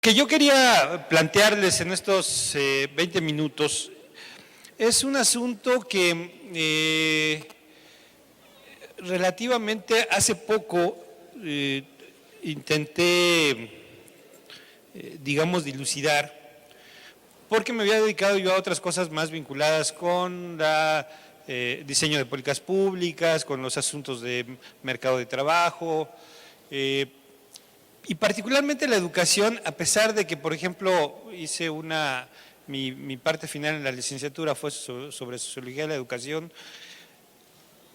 que yo quería plantearles en estos 20 minutos es un asunto que relativamente hace poco intenté, digamos, dilucidar, porque me había dedicado yo a otras cosas más vinculadas con la diseño de políticas públicas, con los asuntos de mercado de trabajo, y particularmente la educación, a pesar de que, por ejemplo, hice mi parte final en la licenciatura fue sobre sociología de la educación,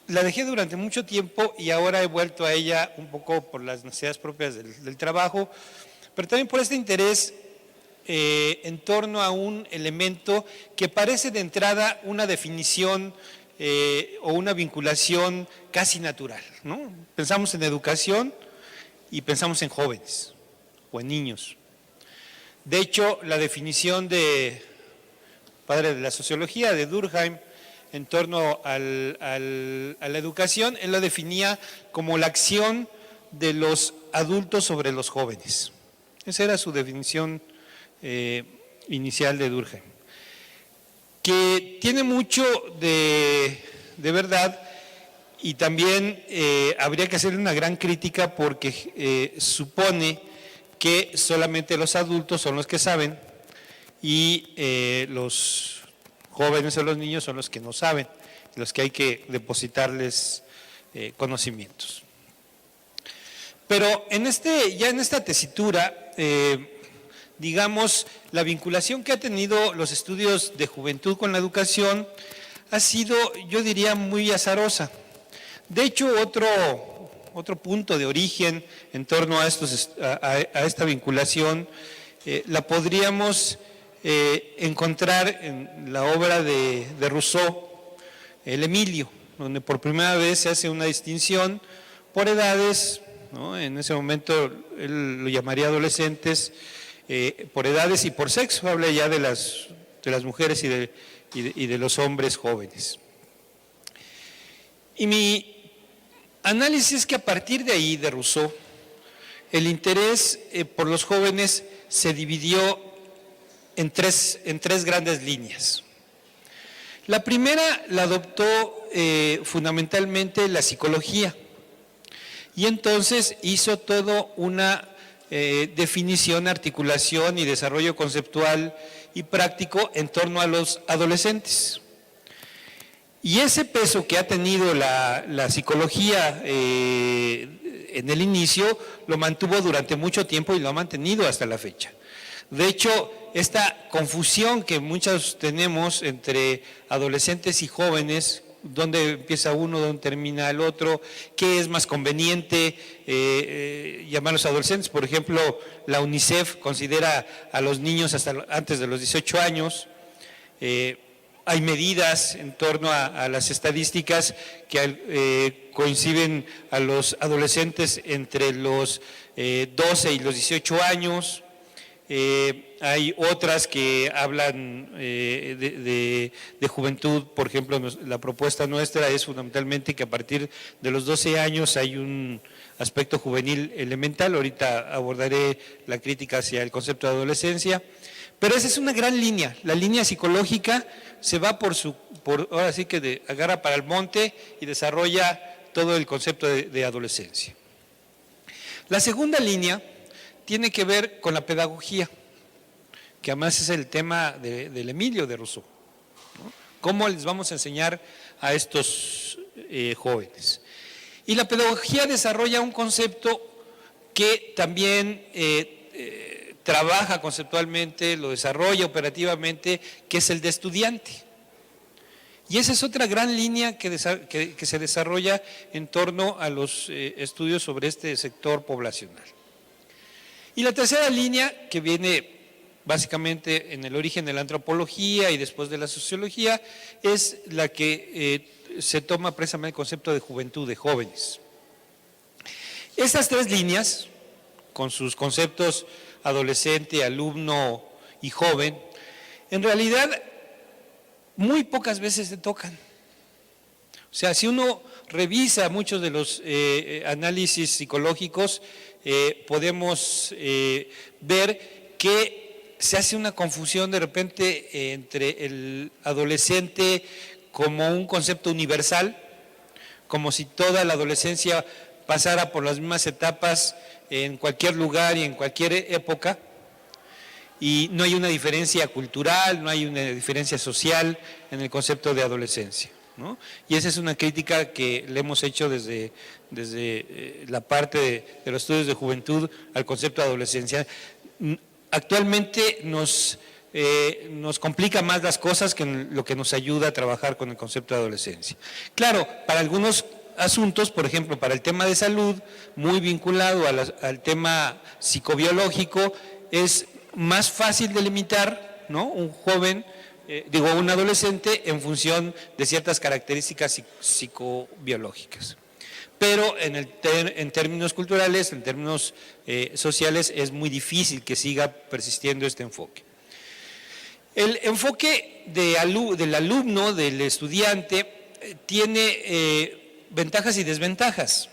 la dejé durante mucho tiempo y ahora he vuelto a ella un poco por las necesidades propias del trabajo, pero también por este interés en torno a un elemento que parece de entrada una definición o una vinculación casi natural, ¿no? Pensamos en educación y pensamos en jóvenes o en niños. De hecho, la definición de padre de la sociología, de Durkheim, en torno a la educación, él lo definía como la acción de los adultos sobre los jóvenes. Esa era su definición inicial de Durkheim, que tiene mucho de verdad. Y también habría que hacerle una gran crítica porque supone que solamente los adultos son los que saben y los jóvenes o los niños son los que no saben, los que hay que depositarles conocimientos. Pero ya en esta tesitura, digamos, la vinculación que ha tenido los estudios de juventud con la educación ha sido, yo diría, muy azarosa. De hecho, otro punto de origen en torno a esta vinculación la podríamos encontrar en la obra de Rousseau, El Emilio, donde por primera vez se hace una distinción por edades, ¿no? En ese momento él lo llamaría adolescentes, por edades y por sexo, habla ya de las mujeres y de los hombres jóvenes. Y mi análisis es que a partir de ahí, de Rousseau, el interés por los jóvenes se dividió en tres grandes líneas. La primera la adoptó fundamentalmente la psicología y entonces hizo todo una definición, articulación y desarrollo conceptual y práctico en torno a los adolescentes. Y ese peso que ha tenido la psicología en el inicio lo mantuvo durante mucho tiempo y lo ha mantenido hasta la fecha. De hecho, esta confusión que muchos tenemos entre adolescentes y jóvenes, dónde empieza uno, dónde termina el otro, qué es más conveniente llamarlos adolescentes. Por ejemplo, la UNICEF considera a los niños hasta antes de los 18 años. Hay medidas en torno a las estadísticas que coinciden a los adolescentes entre los 12 y los 18 años. Hay otras que hablan de juventud. Por ejemplo, la propuesta nuestra es fundamentalmente que a partir de los 12 años hay un aspecto juvenil elemental. Ahorita abordaré la crítica hacia el concepto de adolescencia. Pero esa es una gran línea, la línea psicológica se va ahora sí que agarra para el monte y desarrolla todo el concepto de adolescencia. La segunda línea tiene que ver con la pedagogía, que además es el tema del Emilio de Rousseau, ¿no? ¿Cómo les vamos a enseñar a estos jóvenes? Y la pedagogía desarrolla un concepto que también trabaja conceptualmente, lo desarrolla operativamente, que es el de estudiante. Y esa es otra gran línea que se desarrolla en torno a los estudios sobre este sector poblacional. Y la tercera línea, que viene básicamente en el origen de la antropología y después de la sociología, es la que se toma precisamente el concepto de juventud, de jóvenes. Estas tres líneas, con sus conceptos adolescente, alumno y joven, en realidad muy pocas veces se tocan. O sea, si uno revisa muchos de los análisis psicológicos, podemos ver que se hace una confusión de repente entre el adolescente como un concepto universal, como si toda la adolescencia pasara por las mismas etapas en cualquier lugar y en cualquier época, y no hay una diferencia cultural, no hay una diferencia social en el concepto de adolescencia, ¿no? Y esa es una crítica que le hemos hecho desde la parte de los estudios de juventud al concepto de adolescencia. Actualmente nos complica más las cosas que lo que nos ayuda a trabajar con el concepto de adolescencia. Claro, para algunos asuntos, por ejemplo, para el tema de salud, muy vinculado al tema psicobiológico, es más fácil delimitar, ¿no?, un joven, un adolescente en función de ciertas características psicobiológicas. Pero en términos culturales, en términos sociales, es muy difícil que siga persistiendo este enfoque. El enfoque del alumno, del estudiante, tiene ventajas y desventajas.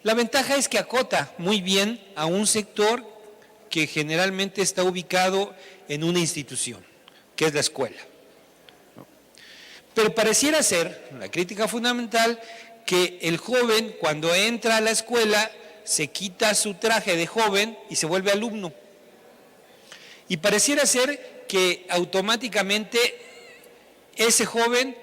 La ventaja es que acota muy bien a un sector que generalmente está ubicado en una institución, que es la escuela. Pero pareciera ser, la crítica fundamental, que el joven cuando entra a la escuela se quita su traje de joven y se vuelve alumno. Y pareciera ser que automáticamente ese joven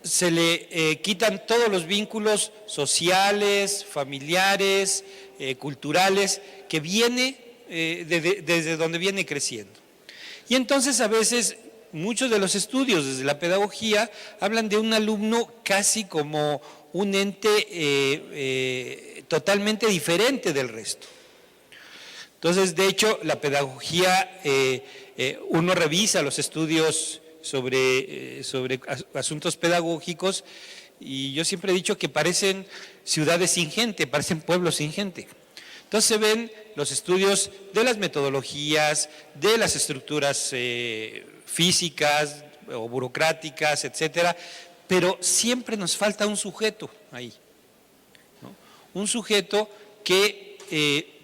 se le quitan todos los vínculos sociales, familiares, culturales, que viene desde donde viene creciendo. Y entonces a veces muchos de los estudios desde la pedagogía hablan de un alumno casi como un ente totalmente diferente del resto. Entonces, de hecho, la pedagogía, uno revisa los estudios sobre asuntos pedagógicos y yo siempre he dicho que parecen ciudades sin gente, parecen pueblos sin gente. Entonces se ven los estudios de las metodologías, de las estructuras físicas o burocráticas, etcétera, pero siempre nos falta un sujeto ahí, ¿no? Un sujeto que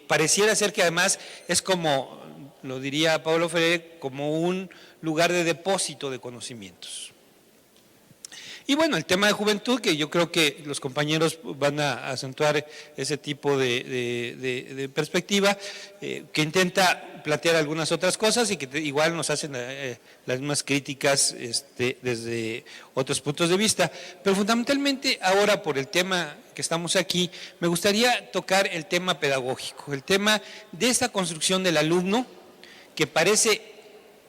pareciera ser que además es como, lo diría Paulo Freire, como un lugar de depósito de conocimientos. Y bueno, el tema de juventud, que yo creo que los compañeros van a acentuar ese tipo de perspectiva, que intenta plantear algunas otras cosas y que igual nos hacen las mismas críticas desde otros puntos de vista. Pero fundamentalmente ahora, por el tema que estamos aquí, me gustaría tocar el tema pedagógico, el tema de esta construcción del alumno, que parece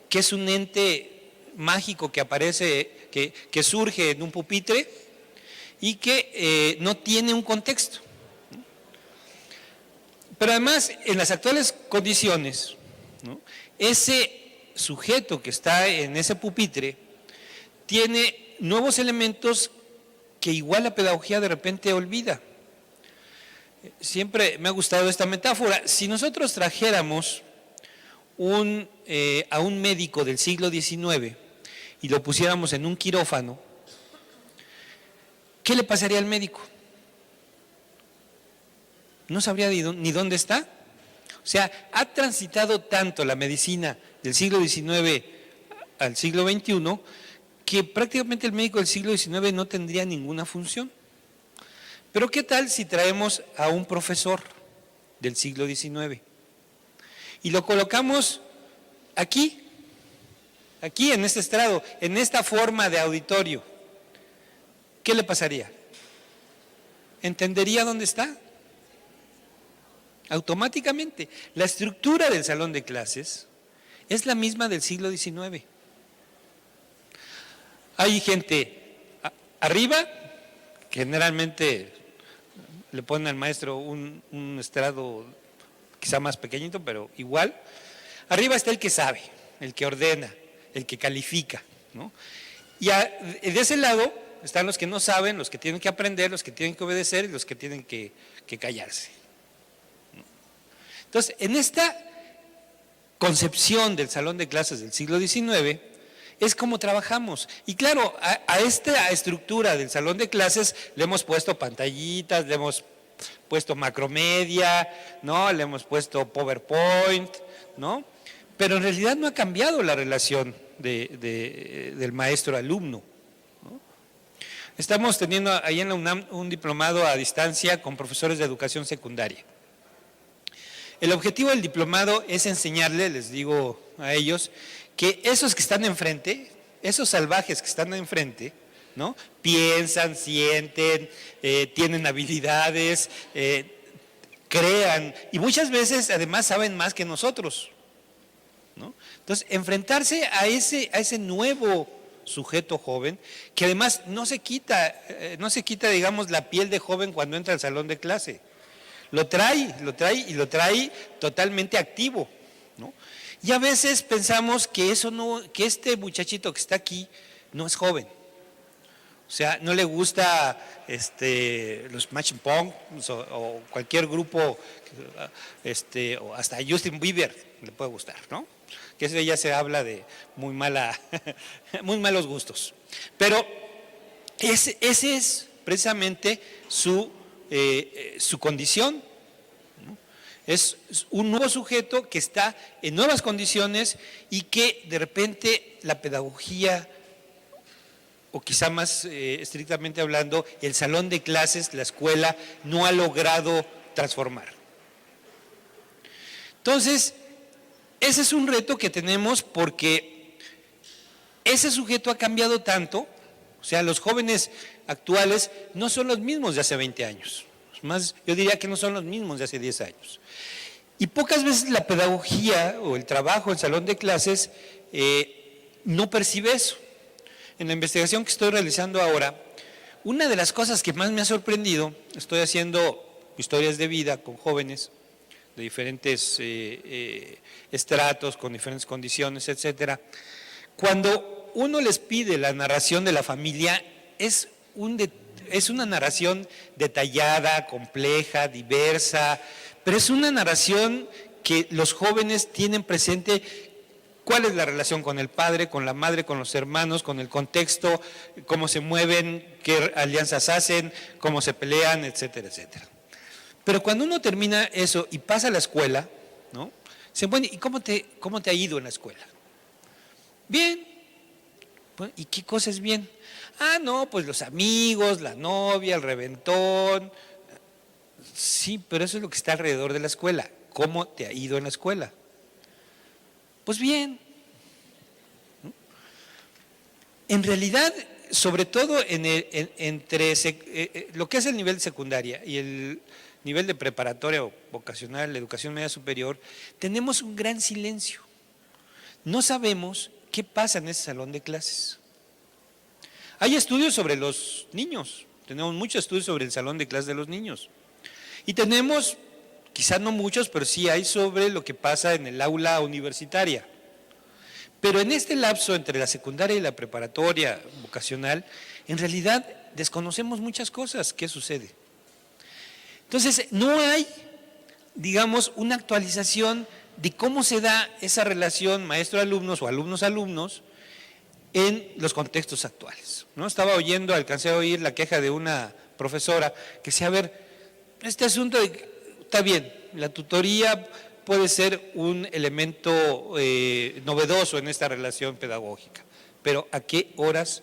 que es un ente mágico que aparece, que surge en un pupitre y que no tiene un contexto. Pero además, en las actuales condiciones, ¿no?, ese sujeto que está en ese pupitre tiene nuevos elementos que igual la pedagogía de repente olvida. Siempre me ha gustado esta metáfora. Si nosotros trajéramos a un médico del siglo XIX y lo pusiéramos en un quirófano, ¿qué le pasaría al médico? No sabría ni dónde está. O sea, ha transitado tanto la medicina del siglo XIX al siglo XXI que prácticamente el médico del siglo XIX no tendría ninguna función. Pero ¿qué tal si traemos a un profesor del siglo XIX y lo colocamos aquí en este estrado, en esta forma de auditorio? ¿Qué le pasaría? ¿Entendería dónde está? Automáticamente. La estructura del salón de clases es la misma del siglo XIX. Hay gente arriba, generalmente le ponen al maestro un estrado quizá más pequeñito, pero igual. Arriba está el que sabe, el que ordena, el que califica, ¿no? Y de ese lado están los que no saben, los que tienen que aprender, los que tienen que obedecer y los que tienen que callarse. Entonces, en esta concepción del salón de clases del siglo XIX es como trabajamos. Y claro, a esta estructura del salón de clases le hemos puesto pantallitas, le hemos puesto macromedia, ¿no?, le hemos puesto PowerPoint, ¿no? Pero en realidad no ha cambiado la relación del maestro-alumno. Estamos teniendo ahí en la UNAM un diplomado a distancia con profesores de educación secundaria. El objetivo del diplomado es enseñarles, les digo a ellos, que esos que están enfrente, esos salvajes que están enfrente, ¿no? Piensan, sienten, tienen habilidades, crean y muchas veces además saben más que nosotros, ¿no? Entonces, enfrentarse a ese nuevo sujeto joven, que además no se quita, digamos, la piel de joven cuando entra al salón de clase. Lo trae totalmente activo, ¿no? Y a veces pensamos que que este muchachito que está aquí no es joven. O sea, no le gusta los Machine Punk o cualquier grupo, o hasta Justin Bieber le puede gustar, ¿no? Que eso ya se habla de muy malos gustos. Pero ese es precisamente su condición, ¿no? Es un nuevo sujeto que está en nuevas condiciones y que de repente la pedagogía, o quizá más estrictamente hablando, el salón de clases, la escuela, no ha logrado transformar. Entonces, ese es un reto que tenemos porque ese sujeto ha cambiado tanto, o sea, los jóvenes actuales no son los mismos de hace 20 años, más, yo diría que no son los mismos de hace 10 años. Y pocas veces la pedagogía o el trabajo en salón de clases no percibe eso. En la investigación que estoy realizando ahora, una de las cosas que más me ha sorprendido, estoy haciendo historias de vida con jóvenes de diferentes estratos, con diferentes condiciones, etcétera. Cuando uno les pide la narración de la familia, es una narración detallada, compleja, diversa, pero es una narración que los jóvenes tienen presente. ¿Cuál es la relación con el padre, con la madre, con los hermanos, con el contexto, cómo se mueven, qué alianzas hacen, cómo se pelean, etcétera, etcétera? Pero cuando uno termina eso y pasa a la escuela, ¿no? Bueno, ¿y cómo te ha ido en la escuela? Bien. Bueno, ¿y qué cosa es bien? Ah, no, pues los amigos, la novia, el reventón. Sí, pero eso es lo que está alrededor de la escuela. ¿Cómo te ha ido en la escuela? Pues bien. En realidad, sobre todo entre lo que es el nivel de secundaria y el nivel de preparatoria o vocacional, la educación media superior, tenemos un gran silencio. No sabemos qué pasa en ese salón de clases. Hay estudios sobre los niños, tenemos muchos estudios sobre el salón de clases de los niños. Y tenemos, quizás no muchos, pero sí hay sobre lo que pasa en el aula universitaria. Pero en este lapso entre la secundaria y la preparatoria vocacional, en realidad desconocemos muchas cosas. ¿Qué sucede? Entonces, no hay, digamos, una actualización de cómo se da esa relación maestro-alumnos o alumnos-alumnos en los contextos actuales, ¿no? Estaba oyendo, alcancé a oír la queja de una profesora que decía, a ver, este asunto está bien, la tutoría puede ser un elemento novedoso en esta relación pedagógica, pero ¿a qué horas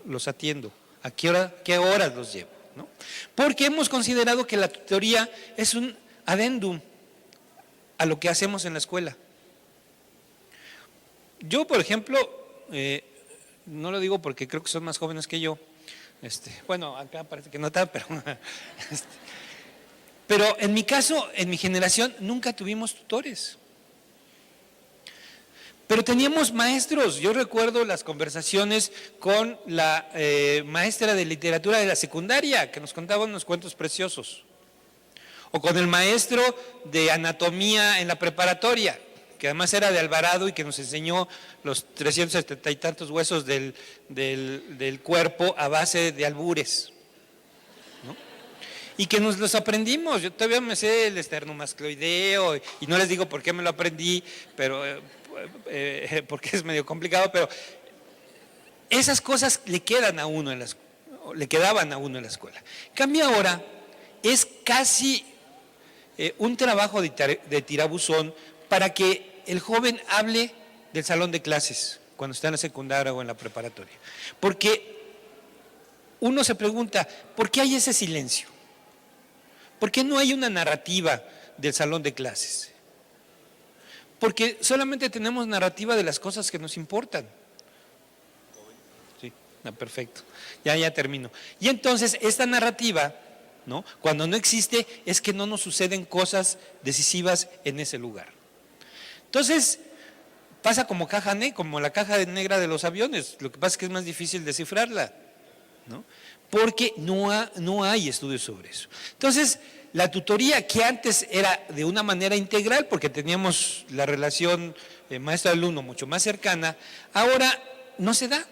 los atiendo? ¿A qué horas los llevo? ¿No? Porque hemos considerado que la tutoría es un adendum a lo que hacemos en la escuela. Yo, por ejemplo, no lo digo porque creo que son más jóvenes que yo, bueno, acá parece que no está, pero en mi caso, en mi generación, nunca tuvimos tutores. Pero teníamos maestros. Yo recuerdo las conversaciones con la maestra de literatura de la secundaria, que nos contaba unos cuentos preciosos. O con el maestro de anatomía en la preparatoria, que además era de Alvarado y que nos enseñó los 370 y tantos huesos del cuerpo a base de albures, ¿no? Y que nos los aprendimos. Yo todavía me sé el esternomascloideo y no les digo por qué me lo aprendí, pero porque es medio complicado, pero esas cosas le quedaban a uno en la escuela. En cambio ahora es casi un trabajo de tirabuzón para que el joven hable del salón de clases cuando está en la secundaria o en la preparatoria. Porque uno se pregunta, ¿por qué hay ese silencio? ¿Por qué no hay una narrativa del salón de clases? Porque solamente tenemos narrativa de las cosas que nos importan. Sí, perfecto. Ya termino. Y entonces esta narrativa, ¿no?, cuando no existe, es que no nos suceden cosas decisivas en ese lugar. Entonces, pasa como como la caja negra de los aviones. Lo que pasa es que es más difícil descifrarla, ¿no?, porque no hay estudios sobre eso. Entonces, la tutoría, que antes era de una manera integral, porque teníamos la relación maestro-alumno mucho más cercana, ahora no se da.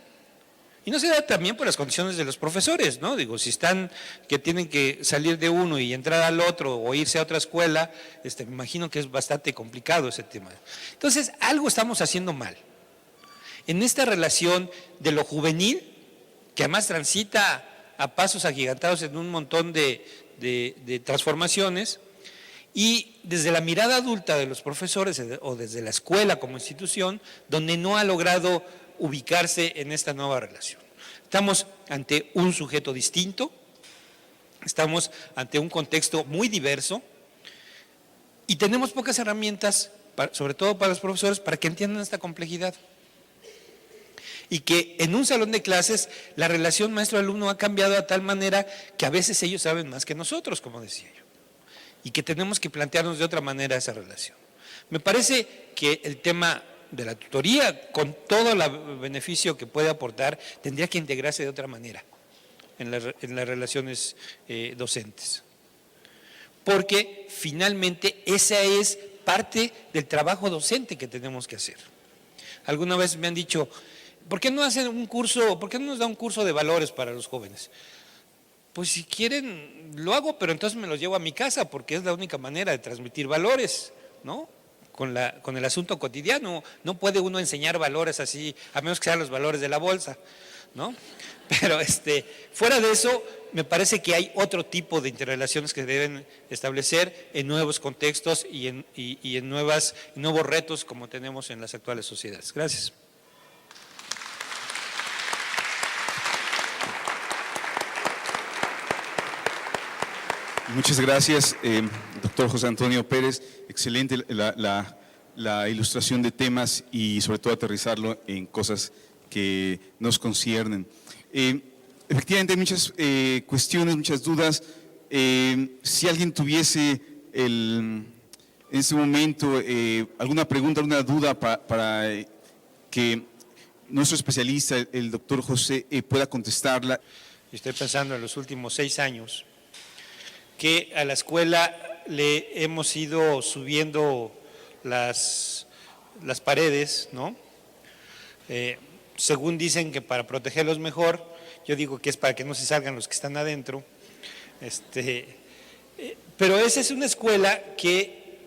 Y no se da también por las condiciones de los profesores, ¿no? Digo, si están que tienen que salir de uno y entrar al otro o irse a otra escuela, me imagino que es bastante complicado ese tema. Entonces, algo estamos haciendo mal. En esta relación de lo juvenil, que además transita a pasos agigantados en un montón de transformaciones, y desde la mirada adulta de los profesores o desde la escuela como institución, donde no ha logrado ubicarse en esta nueva relación. Estamos ante un sujeto distinto, estamos ante un contexto muy diverso y tenemos pocas herramientas, sobre todo para los profesores, para que entiendan esta complejidad. Y que en un salón de clases la relación maestro-alumno ha cambiado de tal manera que a veces ellos saben más que nosotros, como decía yo, y que tenemos que plantearnos de otra manera esa relación. Me parece que el tema de la tutoría, con todo el beneficio que puede aportar, tendría que integrarse de otra manera en las relaciones docentes. Porque finalmente esa es parte del trabajo docente que tenemos que hacer. Alguna vez me han dicho, ¿por qué no hacen un curso, por qué no nos da un curso de valores para los jóvenes? Pues si quieren lo hago, pero entonces me los llevo a mi casa porque es la única manera de transmitir valores, ¿no?, con el asunto cotidiano. No puede uno enseñar valores así, a menos que sean los valores de la bolsa, ¿no? Pero fuera de eso, me parece que hay otro tipo de interrelaciones que deben establecer en nuevos contextos y en nuevos retos como tenemos en las actuales sociedades. Gracias. Muchas gracias, doctor José Antonio Pérez. Excelente la ilustración de temas y sobre todo aterrizarlo en cosas que nos conciernen. Efectivamente hay muchas cuestiones, muchas dudas. Si alguien tuviese en este momento alguna pregunta, alguna duda para que nuestro especialista, el doctor José, pueda contestarla. Estoy pensando en los últimos 6 años que a la escuela le hemos ido subiendo las paredes, ¿no? Según dicen que para protegerlos mejor, yo digo que es para que no se salgan los que están adentro. Pero esa es una escuela que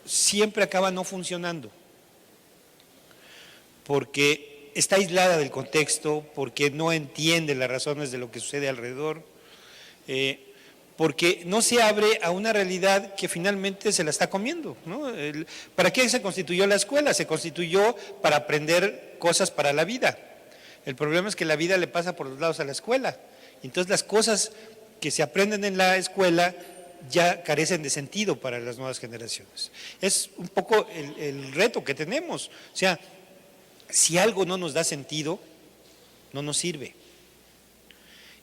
siempre acaba no funcionando, porque está aislada del contexto, porque no entiende las razones de lo que sucede alrededor, porque no se abre a una realidad que finalmente se la está comiendo, ¿no? ¿Para qué se constituyó la escuela? Se constituyó para aprender cosas para la vida. El problema es que la vida le pasa por los lados a la escuela. Entonces las cosas que se aprenden en la escuela ya carecen de sentido para las nuevas generaciones. Es un poco el reto que tenemos. O sea, si algo no nos da sentido, no nos sirve.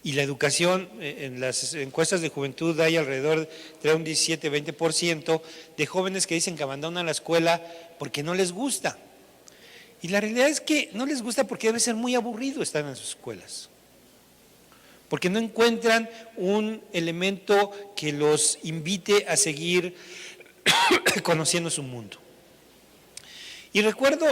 Y la educación, en las encuestas de juventud hay alrededor de un 17-20% de jóvenes que dicen que abandonan la escuela porque no les gusta. Y la realidad es que no les gusta porque debe ser muy aburrido estar en sus escuelas. Porque no encuentran un elemento que los invite a seguir conociendo su mundo. Y recuerdo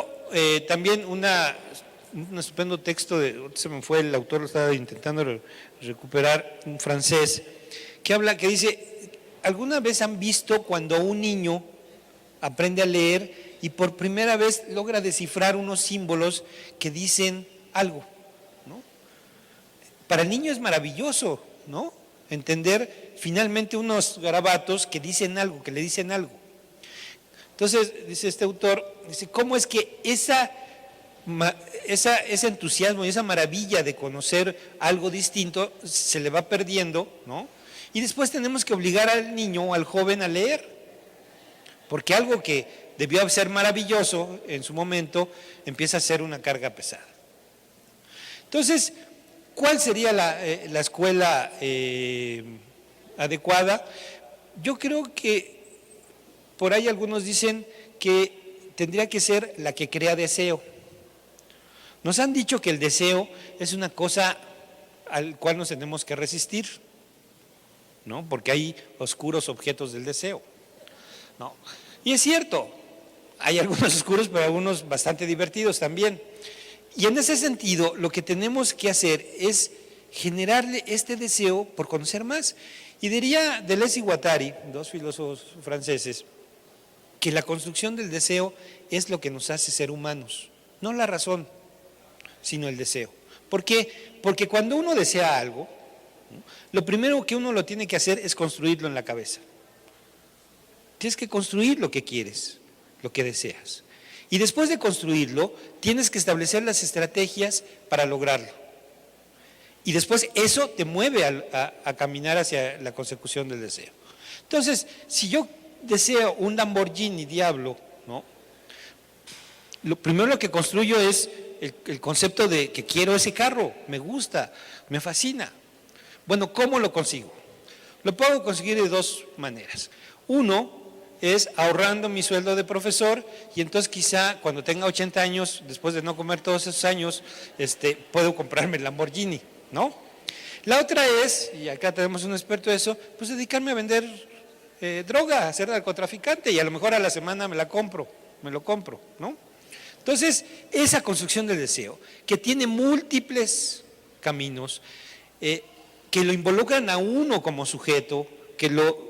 también un estupendo texto, se me fue el autor, lo estaba intentando recuperar, un francés, que dice, ¿alguna vez han visto cuando un niño aprende a leer y por primera vez logra descifrar unos símbolos que dicen algo, ¿no? Para el niño es maravilloso, ¿no?, entender finalmente unos garabatos que dicen algo, que le dicen algo. Entonces, dice este autor, dice, ¿cómo es que ese entusiasmo y esa maravilla de conocer algo distinto se le va perdiendo, ¿no? Y después tenemos que obligar al niño o al joven a leer, porque algo que debió ser maravilloso en su momento empieza a ser una carga pesada. Entonces, ¿cuál sería la escuela adecuada? Yo creo que por ahí algunos dicen que tendría que ser la que crea deseo. Nos han dicho que el deseo es una cosa al cual nos tenemos que resistir, ¿no? Porque hay oscuros objetos del deseo, ¿no? Y es cierto, hay algunos oscuros, pero algunos bastante divertidos también. Y en ese sentido, lo que tenemos que hacer es generarle este deseo por conocer más. Y diría Deleuze y Guattari, dos filósofos franceses, que la construcción del deseo es lo que nos hace ser humanos, no la razón, sino el deseo. ¿Por qué? Porque cuando uno desea algo, lo primero que uno lo tiene que hacer es construirlo en la cabeza. Tienes que construir lo que quieres, lo que deseas. Y después de construirlo, tienes que establecer las estrategias para lograrlo. Y después eso te mueve a caminar hacia la consecución del deseo. Entonces, si yo deseo un Lamborghini Diablo, ¿no? Lo primero que construyo es el concepto de que quiero ese carro, me gusta, me fascina. Bueno, ¿cómo lo consigo? Lo puedo conseguir de dos maneras. Uno es ahorrando mi sueldo de profesor y entonces quizá cuando tenga 80 años, después de no comer todos esos años, puedo comprarme el Lamborghini, ¿no? La otra es, y acá tenemos un experto de eso, pues dedicarme a vender droga, a ser narcotraficante y a lo mejor a la semana me lo compro, ¿no? Entonces, esa construcción del deseo, que tiene múltiples caminos, que lo involucran a uno como sujeto, que lo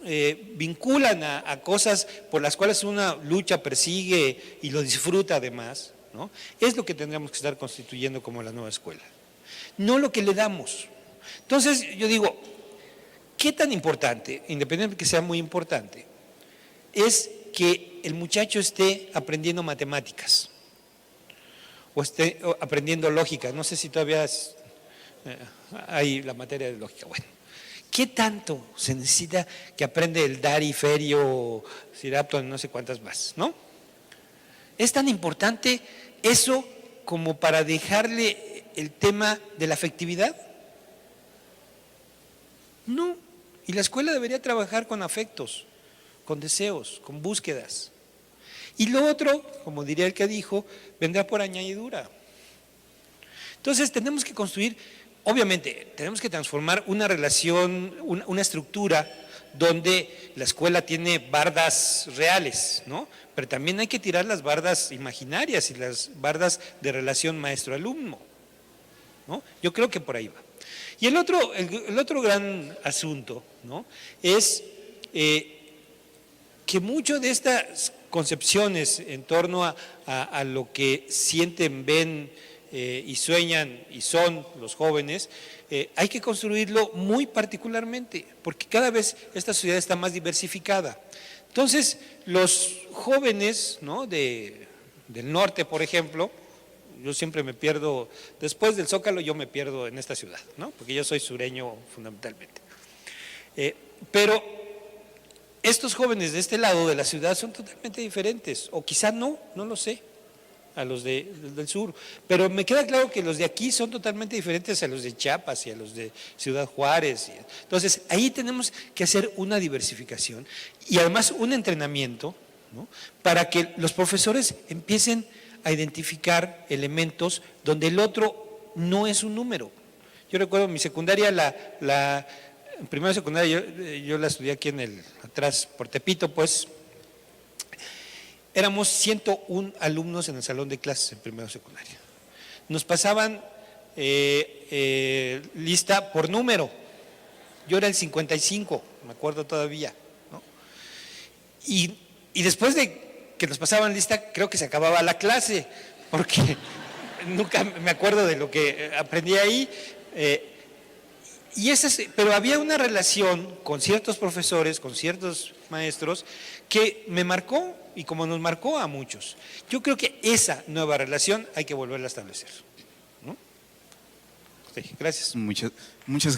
vinculan a cosas por las cuales una lucha, persigue y lo disfruta además, ¿no? Es lo que tendríamos que estar constituyendo como la nueva escuela, no lo que le damos. Entonces yo digo, ¿qué tan importante, independientemente de que sea muy importante, es que el muchacho esté aprendiendo matemáticas o esté aprendiendo lógica? No sé si todavía hay la materia de lógica. Bueno, ¿qué tanto se necesita que aprende el Dari, Ferio, Sirapton, no sé cuántas más, ¿no? ¿Es tan importante eso como para dejarle el tema de la afectividad? No. Y la escuela debería trabajar con afectos, con deseos, con búsquedas. Y lo otro, como diría el que dijo, vendrá por añadidura. Entonces tenemos que construir, obviamente, tenemos que transformar una relación, una estructura donde la escuela tiene bardas reales, ¿no? Pero también hay que tirar las bardas imaginarias y las bardas de relación maestro-alumno, ¿no? Yo creo que por ahí va. Y el otro gran asunto, ¿no? Es que mucho de estas concepciones en torno a lo que sienten, ven y sueñan y son los jóvenes, hay que construirlo muy particularmente, porque cada vez esta sociedad está más diversificada. Entonces, los jóvenes, ¿no? del norte, por ejemplo, yo siempre me pierdo, después del Zócalo yo me pierdo en esta ciudad, ¿no? Porque yo soy sureño fundamentalmente. Pero estos jóvenes de este lado de la ciudad son totalmente diferentes, o quizá no lo sé, a los del sur, pero me queda claro que los de aquí son totalmente diferentes a los de Chiapas y a los de Ciudad Juárez. Entonces, ahí tenemos que hacer una diversificación y además un entrenamiento, ¿no? Para que los profesores empiecen a identificar elementos donde el otro no es un número. Yo recuerdo mi secundaria, en primera secundaria, yo la estudié aquí atrás por Tepito, pues, éramos 101 alumnos en el salón de clases en primera secundaria. Nos pasaban lista por número. Yo era el 55, me acuerdo todavía, ¿no? Y después de que nos pasaban lista, creo que se acababa la clase, porque nunca me acuerdo de lo que aprendí ahí. Pero había una relación con ciertos profesores, con ciertos maestros, que me marcó y como nos marcó a muchos. Yo creo que esa nueva relación hay que volverla a establecer, ¿no? Sí, gracias. Muchas